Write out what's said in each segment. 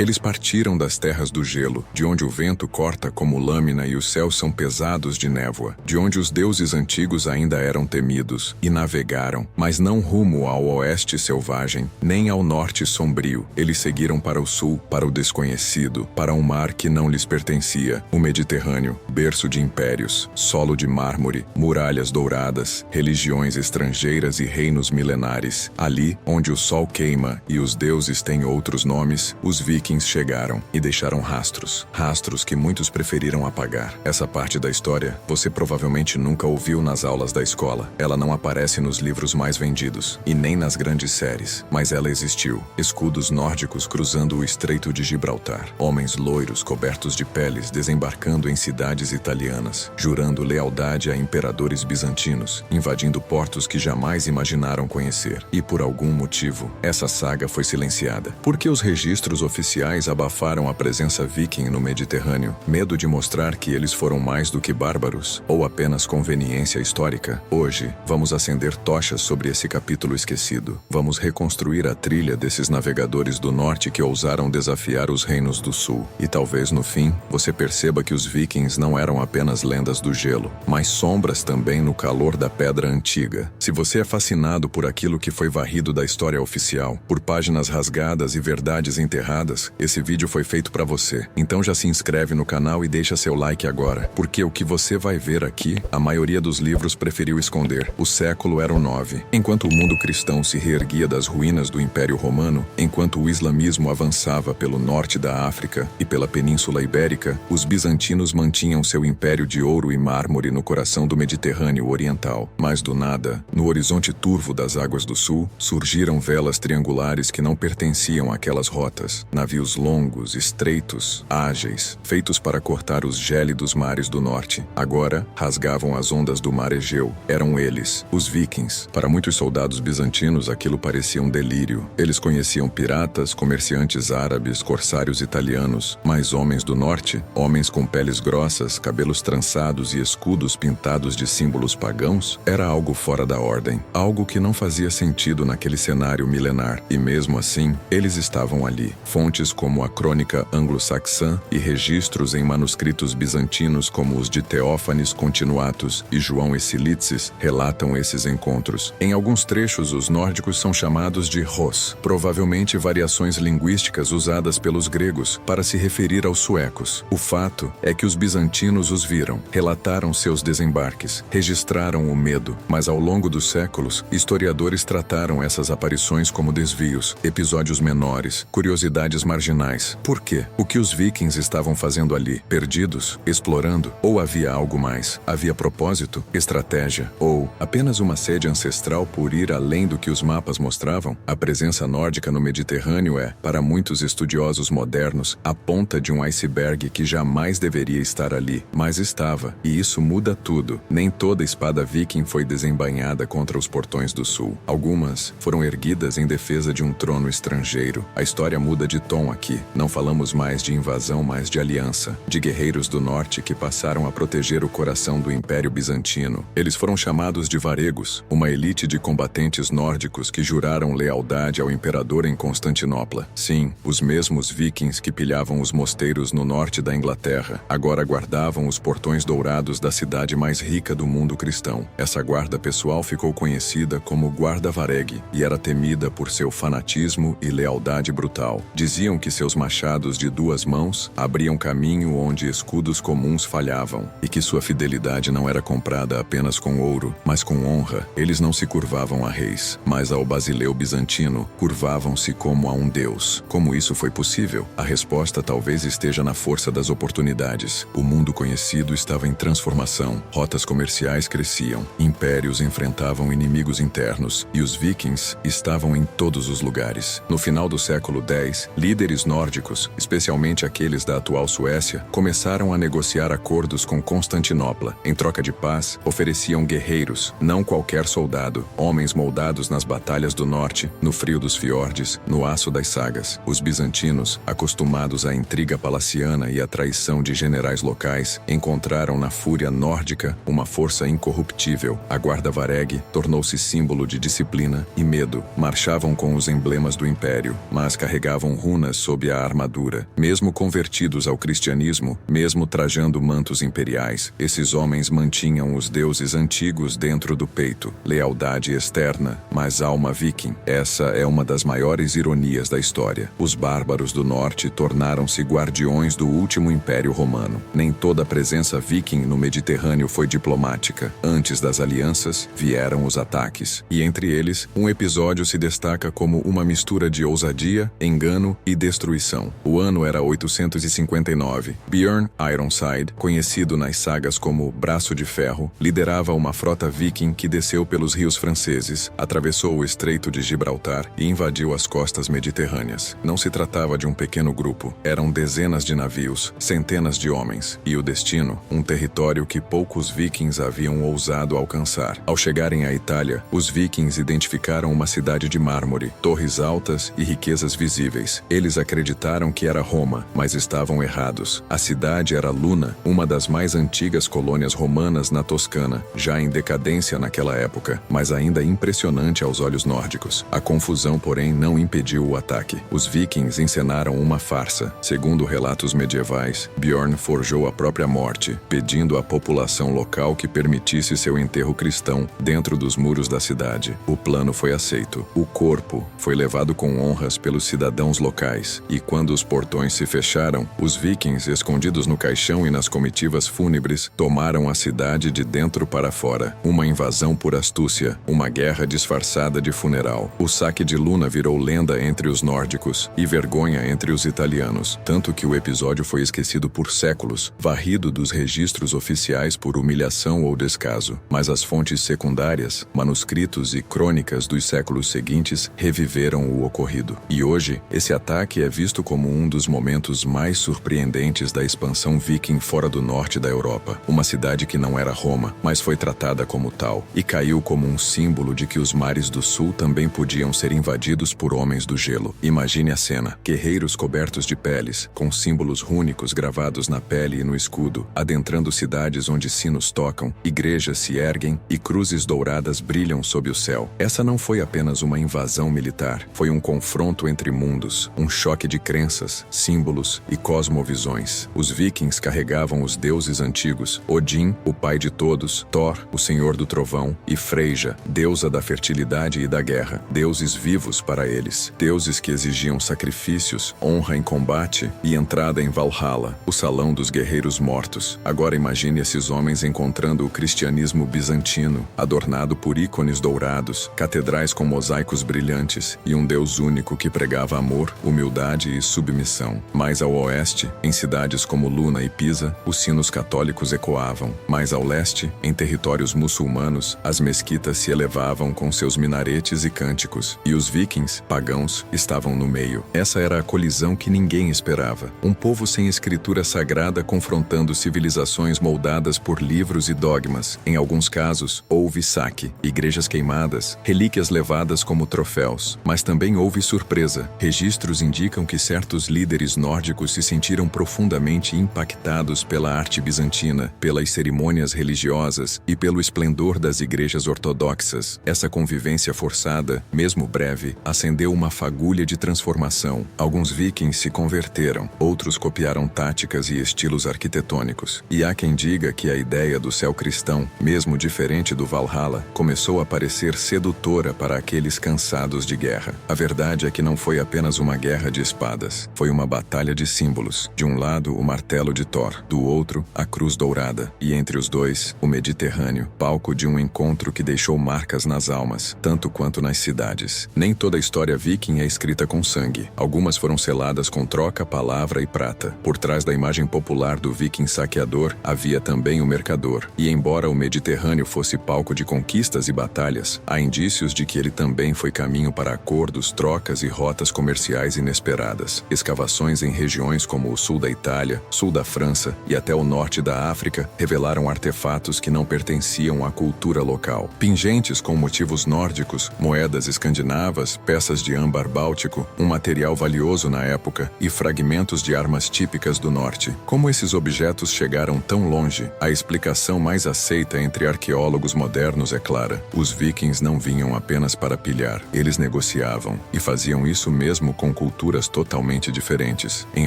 Eles partiram das terras do gelo, de onde o vento corta como lâmina e os céus são pesados de névoa, de onde os deuses antigos ainda eram temidos, e navegaram, mas não rumo ao oeste selvagem, nem ao norte sombrio. Eles seguiram para o sul, para o desconhecido, para um mar que não lhes pertencia, o Mediterrâneo, berço de impérios, solo de mármore, muralhas douradas, religiões estrangeiras e reinos milenares. Ali, onde o sol queima e os deuses têm outros nomes, os vikings chegaram e deixaram rastros que muitos preferiram apagar. Essa parte da história você provavelmente nunca ouviu nas aulas da escola. Ela não aparece nos livros mais vendidos e nem nas grandes séries, mas ela existiu. Escudos nórdicos cruzando o Estreito de Gibraltar, homens loiros cobertos de peles desembarcando em cidades italianas, jurando lealdade a imperadores bizantinos, invadindo portos que jamais imaginaram conhecer. E por algum motivo, essa saga foi silenciada. Porque os registros oficiais abafaram a presença viking no Mediterrâneo, medo de mostrar que eles foram mais do que bárbaros, ou apenas conveniência histórica. Hoje, vamos acender tochas sobre esse capítulo esquecido. Vamos reconstruir a trilha desses navegadores do norte que ousaram desafiar os reinos do sul. E talvez no fim, você perceba que os vikings não eram apenas lendas do gelo, mas sombras também no calor da pedra antiga. Se você é fascinado por aquilo que foi varrido da história oficial, por páginas rasgadas e verdades enterradas, esse vídeo foi feito para você. Então já se inscreve no canal e deixa seu like agora, porque o que você vai ver aqui, a maioria dos livros preferiu esconder. O século era o 9. Enquanto o mundo cristão se reerguia das ruínas do Império Romano, enquanto o islamismo avançava pelo norte da África e pela Península Ibérica, os bizantinos mantinham seu império de ouro e mármore no coração do Mediterrâneo Oriental. Mas do nada, no horizonte turvo das águas do sul, surgiram velas triangulares que não pertenciam àquelas rotas. Navios longos, estreitos, ágeis, feitos para cortar os gélidos mares do norte. Agora, rasgavam as ondas do mar Egeu. Eram eles, os vikings. Para muitos soldados bizantinos, aquilo parecia um delírio. Eles conheciam piratas, comerciantes árabes, corsários italianos, mas homens do norte, homens com peles grossas, cabelos trançados e escudos pintados de símbolos pagãos, era algo fora da ordem. Algo que não fazia sentido naquele cenário milenar. E mesmo assim, eles estavam ali. Fontes como a Crônica Anglo-Saxã e registros em manuscritos bizantinos como os de Teófanes Continuatus e João Escilitzes relatam esses encontros. Em alguns trechos, os nórdicos são chamados de Hos, provavelmente variações linguísticas usadas pelos gregos para se referir aos suecos. O fato é que os bizantinos os viram, relataram seus desembarques, registraram o medo, mas ao longo dos séculos, historiadores trataram essas aparições como desvios, episódios menores, curiosidades marginais. Por quê? O que os vikings estavam fazendo ali? Perdidos? Explorando? Ou havia algo mais? Havia propósito? Estratégia? Ou apenas uma sede ancestral por ir além do que os mapas mostravam? A presença nórdica no Mediterrâneo é, para muitos estudiosos modernos, a ponta de um iceberg que jamais deveria estar ali, mas estava, e isso muda tudo. Nem toda espada viking foi desembainhada contra os portões do sul. Algumas foram erguidas em defesa de um trono estrangeiro. A história muda de tom aqui. Não falamos mais de invasão, mas de aliança, de guerreiros do norte que passaram a proteger o coração do Império Bizantino. Eles foram chamados de varegos, uma elite de combatentes nórdicos que juraram lealdade ao imperador em Constantinopla. Sim, os mesmos vikings que pilhavam os mosteiros no norte da Inglaterra, agora guardavam os portões dourados da cidade mais rica do mundo cristão. Essa guarda pessoal ficou conhecida como Guarda Vareg e era temida por seu fanatismo e lealdade brutal. Diziam que seus machados de duas mãos abriam caminho onde escudos comuns falhavam, e que sua fidelidade não era comprada apenas com ouro, mas com honra. Eles não se curvavam a reis, mas ao basileu bizantino, curvavam-se como a um deus. Como isso foi possível? A resposta talvez esteja na força das oportunidades. O mundo conhecido estava em transformação, rotas comerciais cresciam, impérios enfrentavam inimigos internos, e os vikings estavam em todos os lugares. No final do século X, líderes nórdicos, especialmente aqueles da atual Suécia, começaram a negociar acordos com Constantinopla. Em troca de paz, ofereciam guerreiros, não qualquer soldado, homens moldados nas batalhas do norte, no frio dos fiordes, no aço das sagas. Os bizantinos, acostumados à intriga palaciana e à traição de generais locais, encontraram na fúria nórdica uma força incorruptível. A Guarda Vareg tornou-se símbolo de disciplina e medo. Marchavam com os emblemas do império, mas carregavam runas apenas sob a armadura. Mesmo convertidos ao cristianismo, mesmo trajando mantos imperiais, esses homens mantinham os deuses antigos dentro do peito. Lealdade externa, mas alma viking. Essa é uma das maiores ironias da história. Os bárbaros do norte tornaram-se guardiões do último império romano. Nem toda a presença viking no Mediterrâneo foi diplomática. Antes das alianças, vieram os ataques. E entre eles, um episódio se destaca como uma mistura de ousadia, engano e destruição. O ano era 859. Björn Ironside, conhecido nas sagas como Braço de Ferro, liderava uma frota viking que desceu pelos rios franceses, atravessou o Estreito de Gibraltar e invadiu as costas mediterrâneas. Não se tratava de um pequeno grupo, eram dezenas de navios, centenas de homens, e o destino, um território que poucos vikings haviam ousado alcançar. Ao chegarem à Itália, os vikings identificaram uma cidade de mármore, torres altas e riquezas visíveis. Eles acreditaram que era Roma, mas estavam errados. A cidade era Luna, uma das mais antigas colônias romanas na Toscana, já em decadência naquela época, mas ainda impressionante aos olhos nórdicos. A confusão, porém, não impediu o ataque. Os vikings encenaram uma farsa. Segundo relatos medievais, Bjorn forjou a própria morte, pedindo à população local que permitisse seu enterro cristão dentro dos muros da cidade. O plano foi aceito. O corpo foi levado com honras pelos cidadãos locais, e quando os portões se fecharam, os vikings, escondidos no caixão e nas comitivas fúnebres, tomaram a cidade de dentro para fora. Uma invasão por astúcia, uma guerra disfarçada de funeral. O saque de Luna virou lenda entre os nórdicos e vergonha entre os italianos, tanto que o episódio foi esquecido por séculos, varrido dos registros oficiais por humilhação ou descaso. Mas as fontes secundárias, manuscritos e crônicas dos séculos seguintes reviveram o ocorrido. E hoje, esse ataque é visto como um dos momentos mais surpreendentes da expansão viking fora do norte da Europa. Uma cidade que não era Roma, mas foi tratada como tal, e caiu como um símbolo de que os mares do sul também podiam ser invadidos por homens do gelo. Imagine a cena: guerreiros cobertos de peles, com símbolos rúnicos gravados na pele e no escudo, adentrando cidades onde sinos tocam, igrejas se erguem e cruzes douradas brilham sob o céu. Essa não foi apenas uma invasão militar, foi um confronto entre mundos, um choque de crenças, símbolos e cosmovisões. Os vikings carregavam os deuses antigos: Odin, o pai de todos; Thor, o senhor do trovão; e Freyja, deusa da fertilidade e da guerra. Deuses vivos para eles, deuses que exigiam sacrifícios, honra em combate e entrada em Valhalla, o salão dos guerreiros mortos. Agora imagine esses homens encontrando o cristianismo bizantino, adornado por ícones dourados, catedrais com mosaicos brilhantes e um Deus único que pregava amor, humildade e submissão. Mais ao oeste, em cidades como Luna e Pisa, os sinos católicos ecoavam. Mais ao leste, em territórios muçulmanos, as mesquitas se elevavam com seus minaretes e cânticos, e os vikings, pagãos, estavam no meio. Essa era a colisão que ninguém esperava. Um povo sem escritura sagrada confrontando civilizações moldadas por livros e dogmas. Em alguns casos, houve saque, igrejas queimadas, relíquias levadas como troféus. Mas também houve surpresa. Registros indicam que certos líderes nórdicos se sentiram profundamente impactados pela arte bizantina, pelas cerimônias religiosas e pelo esplendor das igrejas ortodoxas. Essa convivência forçada, mesmo breve, acendeu uma fagulha de transformação. Alguns vikings se converteram, outros copiaram táticas e estilos arquitetônicos. E há quem diga que a ideia do céu cristão, mesmo diferente do Valhalla, começou a parecer sedutora para aqueles cansados de guerra. A verdade é que não foi apenas uma guerra de espadas, foi uma batalha de símbolos. De um lado, o martelo de Thor, do outro, a cruz dourada, e entre os dois, o Mediterrâneo, palco de um encontro que deixou marcas nas almas, tanto quanto nas cidades. Nem toda a história viking é escrita com sangue. Algumas foram seladas com troca, palavra e prata. Por trás da imagem popular do viking saqueador, havia também o mercador. E embora o Mediterrâneo fosse palco de conquistas e batalhas, há indícios de que ele também foi caminho para acordos, trocas e rotas comerciais inesperadas. Escavações em regiões como o sul da Itália, sul da França e até o norte da África revelaram artefatos que não pertenciam à cultura local. Pingentes com motivos nórdicos, moedas escandinavas, peças de âmbar báltico, um material valioso na época, e fragmentos de armas típicas do norte. Como esses objetos chegaram tão longe? A explicação mais aceita entre arqueólogos modernos é clara. Os vikings não vinham apenas para pilhar, eles negociavam, e faziam isso mesmo com culturas culturas totalmente diferentes. Em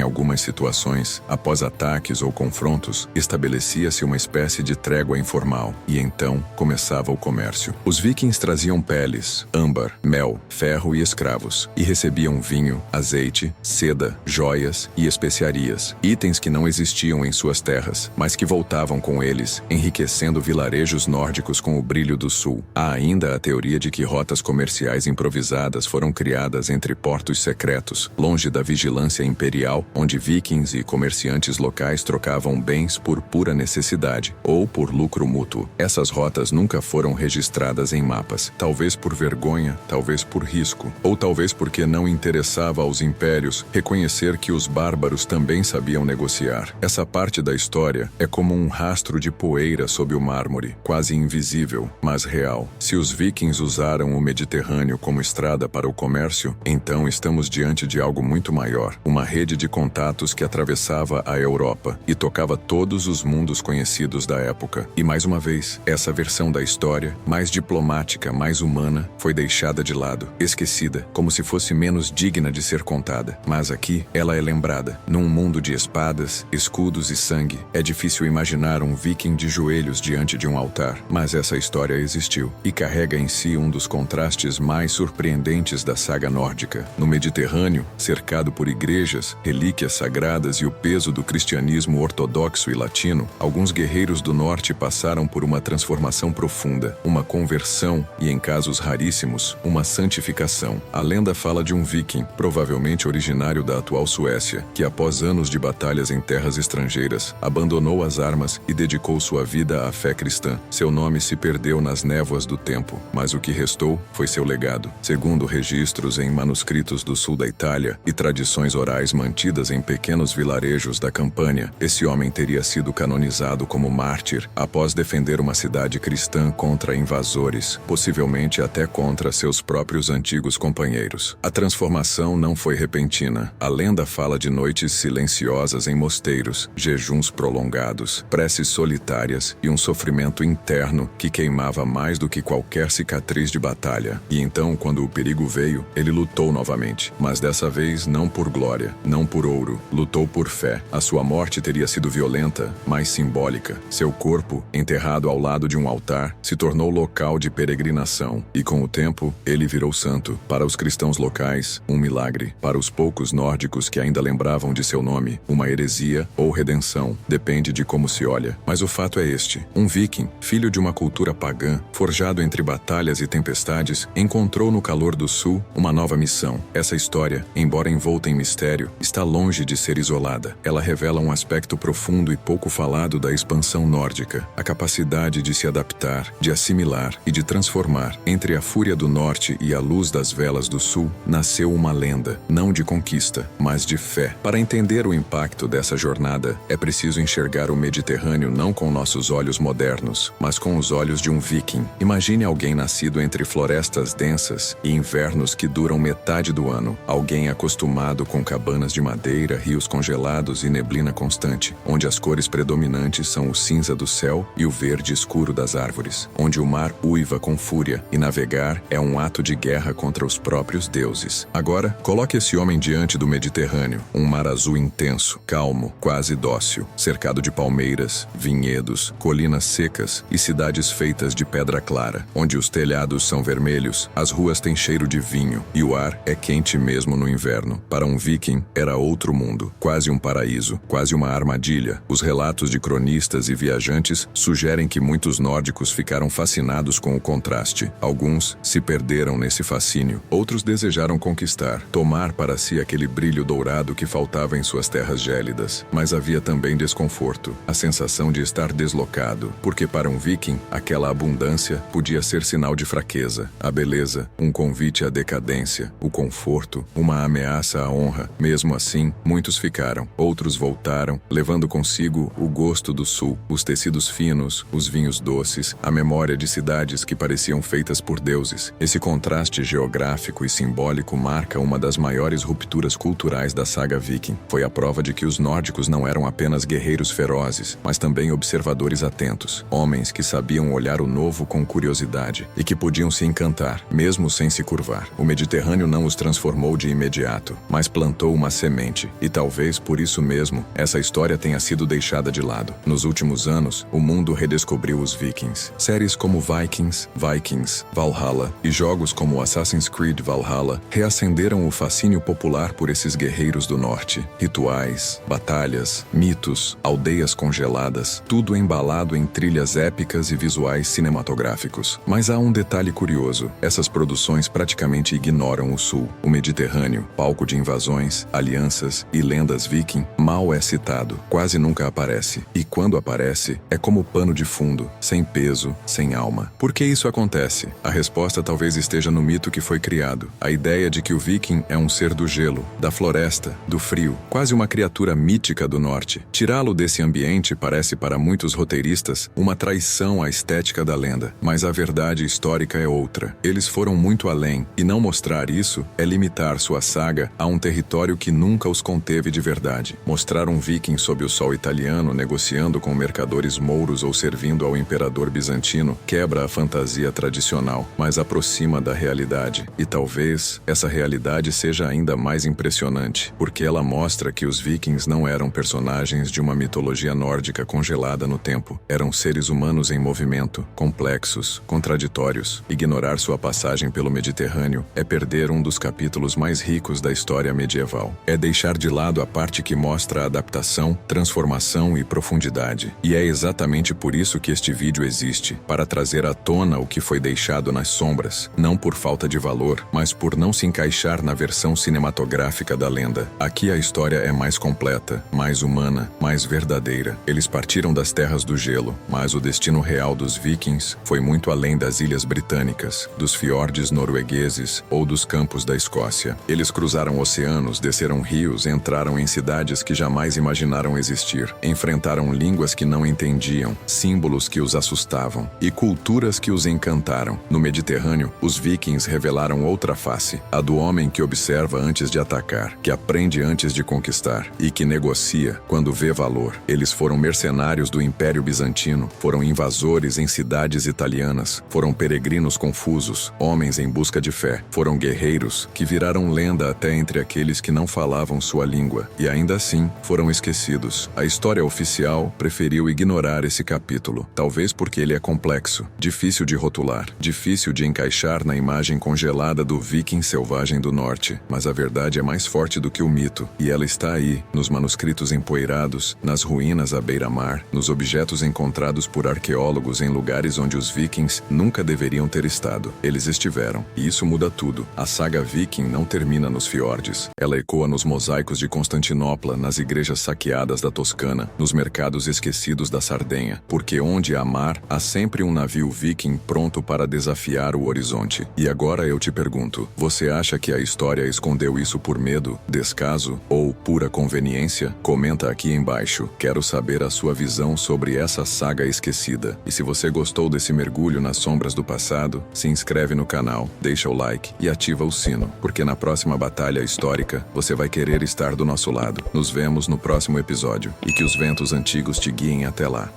algumas situações, após ataques ou confrontos, estabelecia-se uma espécie de trégua informal, e então começava o comércio. Os vikings traziam peles, âmbar, mel, ferro e escravos, e recebiam vinho, azeite, seda, joias e especiarias, itens que não existiam em suas terras, mas que voltavam com eles, enriquecendo vilarejos nórdicos com o brilho do sul. Há ainda a teoria de que rotas comerciais improvisadas foram criadas entre portos secretos, longe da vigilância imperial, onde vikings e comerciantes locais trocavam bens por pura necessidade, ou por lucro mútuo. Essas rotas nunca foram registradas em mapas, talvez por vergonha, talvez por risco, ou talvez porque não interessava aos impérios reconhecer que os bárbaros também sabiam negociar. Essa parte da história é como um rastro de poeira sob o mármore, quase invisível, mas real. Se os vikings usaram o Mediterrâneo como estrada para o comércio, então estamos diante de algo muito maior, uma rede de contatos que atravessava a Europa e tocava todos os mundos conhecidos da época. E mais uma vez, essa versão da história, mais diplomática, mais humana, foi deixada de lado, esquecida, como se fosse menos digna de ser contada. Mas aqui, ela é lembrada. Num mundo de espadas, escudos e sangue, é difícil imaginar um viking de joelhos diante de um altar, mas essa história existiu e carrega em si um dos contrastes mais surpreendentes da saga nórdica. No Mediterrâneo, cercado por igrejas, relíquias sagradas e o peso do cristianismo ortodoxo e latino, alguns guerreiros do norte passaram por uma transformação profunda, uma conversão e, em casos raríssimos, uma santificação. A lenda fala de um viking, provavelmente originário da atual Suécia, que após anos de batalhas em terras estrangeiras, abandonou as armas e dedicou sua vida à fé cristã. Seu nome se perdeu nas névoas do tempo, mas o que restou foi seu legado. Segundo registros em manuscritos do sul da Itália e tradições orais mantidas em pequenos vilarejos da Campânia, esse homem teria sido canonizado como mártir após defender uma cidade cristã contra invasores, possivelmente até contra seus próprios antigos companheiros. A transformação não foi repentina. A lenda fala de noites silenciosas em mosteiros, jejuns prolongados, preces solitárias e um sofrimento interno que queimava mais do que qualquer cicatriz de batalha. E então, quando o perigo veio, ele lutou novamente, mas dessa vez não por glória, não por ouro, lutou por fé. A sua morte teria sido violenta, mas simbólica. Seu corpo, enterrado ao lado de um altar, se tornou local de peregrinação, e com o tempo, ele virou santo. Para os cristãos locais, um milagre. Para os poucos nórdicos que ainda lembravam de seu nome, uma heresia ou redenção, depende de como se olha. Mas o fato é este: um viking, filho de uma cultura pagã, forjado entre batalhas e tempestades, encontrou no calor do sul uma nova missão. Essa história, embora envolta em mistério, está longe de ser isolada. Ela revela um aspecto profundo e pouco falado da expansão nórdica, a capacidade de se adaptar, de assimilar e de transformar. Entre a fúria do norte e a luz das velas do sul, nasceu uma lenda, não de conquista, mas de fé. Para entender o impacto dessa jornada, é preciso enxergar o Mediterrâneo não com nossos olhos modernos, mas com os olhos de um viking. Imagine alguém nascido entre florestas densas e invernos que duram metade do ano, alguém acostumado com cabanas de madeira, rios congelados e neblina constante, onde as cores predominantes são o cinza do céu e o verde escuro das árvores, onde o mar uiva com fúria e navegar é um ato de guerra contra os próprios deuses. Agora, coloque esse homem diante do Mediterrâneo, um mar azul intenso, calmo, quase dócil, cercado de palmeiras, vinhedos, colinas secas e cidades feitas de pedra clara, onde os telhados são vermelhos, as ruas têm cheiro de vinho e o ar é quente mesmo no inverno. Para um viking, era outro mundo, quase um paraíso, quase uma armadilha. Os relatos de cronistas e viajantes sugerem que muitos nórdicos ficaram fascinados com o contraste. Alguns se perderam nesse fascínio, outros desejaram conquistar, tomar para si aquele brilho dourado que faltava em suas terras gélidas. Mas havia também desconforto, a sensação de estar deslocado, porque para um viking, aquela abundância podia ser sinal de fraqueza, a beleza, um convite à decadência, o conforto, uma ameaça à honra. Mesmo assim, muitos ficaram, outros voltaram, levando consigo o gosto do sul, os tecidos finos, os vinhos doces, a memória de cidades que pareciam feitas por deuses. Esse contraste geográfico e simbólico marca uma das maiores rupturas culturais da saga viking. Foi a prova de que os nórdicos não eram apenas guerreiros ferozes, mas também observadores atentos, homens que sabiam olhar o novo com curiosidade e que podiam se encantar, mesmo sem se curvar. O Mediterrâneo não os transformou de imediato imediato, mas plantou uma semente, e talvez por isso mesmo, essa história tenha sido deixada de lado. Nos últimos anos, o mundo redescobriu os Vikings. Séries como Vikings, Valhalla e jogos como Assassin's Creed Valhalla reacenderam o fascínio popular por esses guerreiros do norte. Rituais, batalhas, mitos, aldeias congeladas, tudo embalado em trilhas épicas e visuais cinematográficos. Mas há um detalhe curioso: essas produções praticamente ignoram o sul. O Mediterrâneo, palco de invasões, alianças e lendas viking, mal é citado, quase nunca aparece. E quando aparece, é como pano de fundo, sem peso, sem alma. Por que isso acontece? A resposta talvez esteja no mito que foi criado. A ideia de que o viking é um ser do gelo, da floresta, do frio, quase uma criatura mítica do norte. Tirá-lo desse ambiente parece para muitos roteiristas uma traição à estética da lenda. Mas a verdade histórica é outra. Eles foram muito além, e não mostrar isso é limitar sua saga a um território que nunca os conteve de verdade. Mostrar um viking sob o sol italiano negociando com mercadores mouros ou servindo ao imperador bizantino quebra a fantasia tradicional, mas aproxima da realidade. E talvez essa realidade seja ainda mais impressionante, porque ela mostra que os vikings não eram personagens de uma mitologia nórdica congelada no tempo. Eram seres humanos em movimento, complexos, contraditórios. Ignorar sua passagem pelo Mediterrâneo é perder um dos capítulos mais ricos da história medieval. É deixar de lado a parte que mostra a adaptação, transformação e profundidade. E é exatamente por isso que este vídeo existe, para trazer à tona o que foi deixado nas sombras, não por falta de valor, mas por não se encaixar na versão cinematográfica da lenda. Aqui a história é mais completa, mais humana, mais verdadeira. Eles partiram das terras do gelo, mas o destino real dos vikings foi muito além das ilhas britânicas, dos fiordes noruegueses ou dos campos da Escócia. Eles cruzaram oceanos, desceram rios, entraram em cidades que jamais imaginaram existir, enfrentaram línguas que não entendiam, símbolos que os assustavam e culturas que os encantaram. No Mediterrâneo, os vikings revelaram outra face, a do homem que observa antes de atacar, que aprende antes de conquistar e que negocia quando vê valor. Eles foram mercenários do Império Bizantino, foram invasores em cidades italianas, foram peregrinos confusos, homens em busca de fé, foram guerreiros que viraram lenda até entre aqueles que não falavam sua língua, e ainda assim foram esquecidos. A história oficial preferiu ignorar esse capítulo, talvez porque ele é complexo, difícil de rotular, difícil de encaixar na imagem congelada do viking selvagem do norte. Mas a verdade é mais forte do que o mito, e ela está aí, nos manuscritos empoeirados, nas ruínas à beira-mar, nos objetos encontrados por arqueólogos em lugares onde os vikings nunca deveriam ter estado. Eles estiveram, e isso muda tudo. A saga viking não termina nos fiordes. Ela ecoa nos mosaicos de Constantinopla, nas igrejas saqueadas da Toscana, nos mercados esquecidos da Sardenha, porque onde há mar, há sempre um navio viking pronto para desafiar o horizonte. E agora eu te pergunto, você acha que a história escondeu isso por medo, descaso ou pura conveniência? Comenta aqui embaixo. Quero saber a sua visão sobre essa saga esquecida. E se você gostou desse mergulho nas sombras do passado, se inscreve no canal, deixa o like e ativa o sino, porque na próxima batalha histórica você vai querer estar do nosso lado. Nos vemos no próximo episódio e que os ventos antigos te guiem até lá.